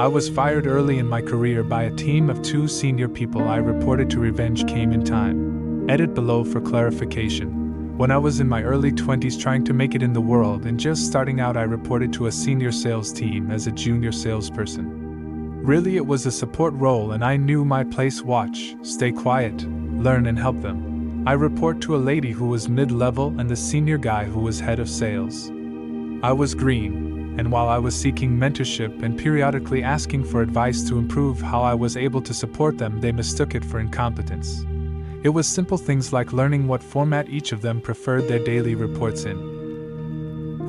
I was fired early in my career by a team of 2 senior people. I reported to revenge came in time. Edit below for clarification. When I was in my early 20s trying to make it in the world and just starting out, I reported to a senior sales team as a junior salesperson. Really, it was a support role and I knew my place: watch, stay quiet, learn and help them. I report to a lady who was mid-level and the senior guy who was head of sales. I was green, and while I was seeking mentorship and periodically asking for advice to improve how I was able to support them, they mistook it for incompetence. It was simple things like learning what format each of them preferred their daily reports in,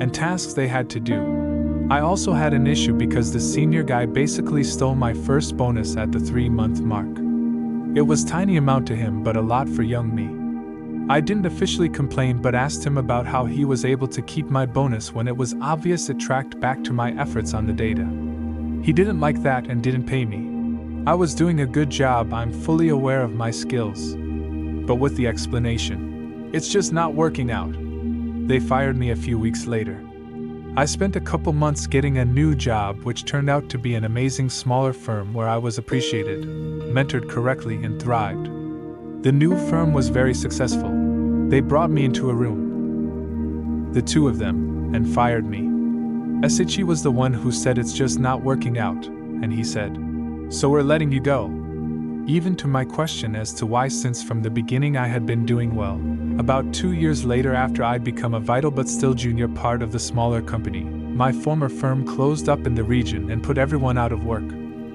and tasks they had to do. I also had an issue because the senior guy basically stole my first bonus at the 3-month mark. It was tiny amount to him, but a lot for young me. I didn't officially complain, but asked him about how he was able to keep my bonus when it was obvious it tracked back to my efforts on the data. He didn't like that and didn't pay me. I was doing a good job, I'm fully aware of my skills. But with the explanation, it's just not working out. They fired me a few weeks later. I spent a couple months getting a new job, which turned out to be an amazing smaller firm where I was appreciated, mentored correctly, and thrived. The new firm was very successful. They brought me into a room, the 2 of them, and fired me. Asichi was the one who said it's just not working out, and he said, "So we're letting you go." Even to my question as to why, since from the beginning I had been doing well. About 2 years later, after I'd become a vital but still junior part of the smaller company, my former firm closed up in the region and put everyone out of work.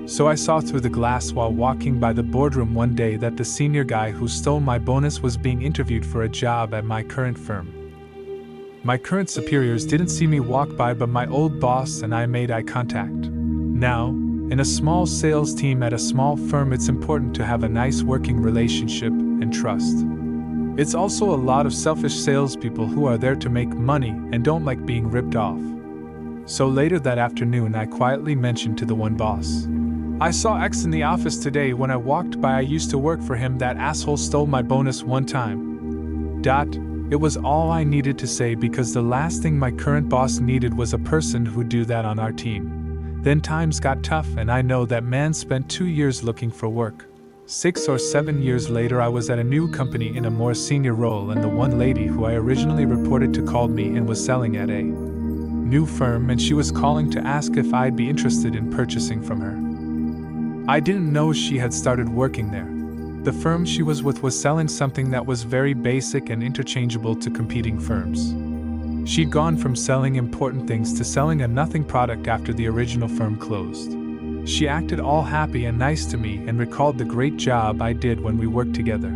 So I saw through the glass while walking by the boardroom one day that the senior guy who stole my bonus was being interviewed for a job at my current firm. My current superiors didn't see me walk by, but my old boss and I made eye contact. Now, in a small sales team at a small firm, it's important to have a nice working relationship and trust. It's also a lot of selfish salespeople who are there to make money and don't like being ripped off. So later that afternoon, I quietly mentioned to the one boss, "I saw X in the office today. When I walked by, I used to work for him. That asshole stole my bonus one time." It was all I needed to say, because the last thing my current boss needed was a person who'd do that on our team. Then times got tough, and I know that man spent 2 years looking for work. 6 or 7 years later, I was at a new company in a more senior role, and the one lady who I originally reported to called me and was selling at a new firm, and she was calling to ask if I'd be interested in purchasing from her. I didn't know she had started working there. The firm she was with was selling something that was very basic and interchangeable to competing firms. She'd gone from selling important things to selling a nothing product after the original firm closed. She acted all happy and nice to me and recalled the great job I did when we worked together.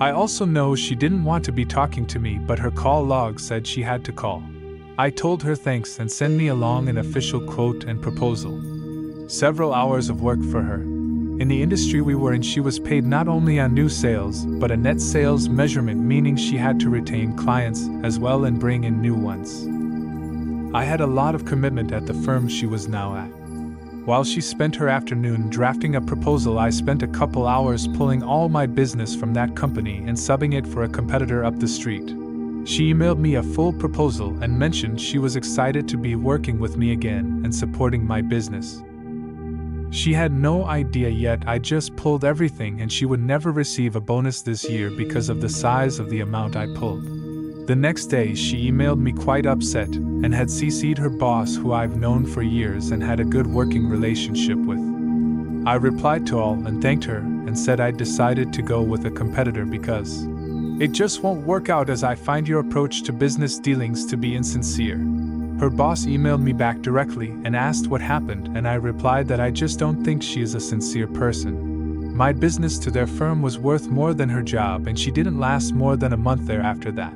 I also know she didn't want to be talking to me, but her call log said she had to call. I told her thanks and sent me along an official quote and proposal. Several hours of work for her. In the industry we were in, she was paid not only on new sales, but a net sales measurement, meaning she had to retain clients as well and bring in new ones. I had a lot of commitment at the firm she was now at. While she spent her afternoon drafting a proposal, I spent a couple hours pulling all my business from that company and subbing it for a competitor up the street. She emailed me a full proposal and mentioned she was excited to be working with me again and supporting my business. She had no idea yet I just pulled everything, and she would never receive a bonus this year because of the size of the amount I pulled. The next day she emailed me quite upset and had CC'd her boss, who I've known for years and had a good working relationship with. I replied to all and thanked her and said I'd decided to go with a competitor because it just won't work out, as I find your approach to business dealings to be insincere. Her boss emailed me back directly and asked what happened, and I replied that I just don't think she is a sincere person. My business to their firm was worth more than her job, and she didn't last more than a month there after that.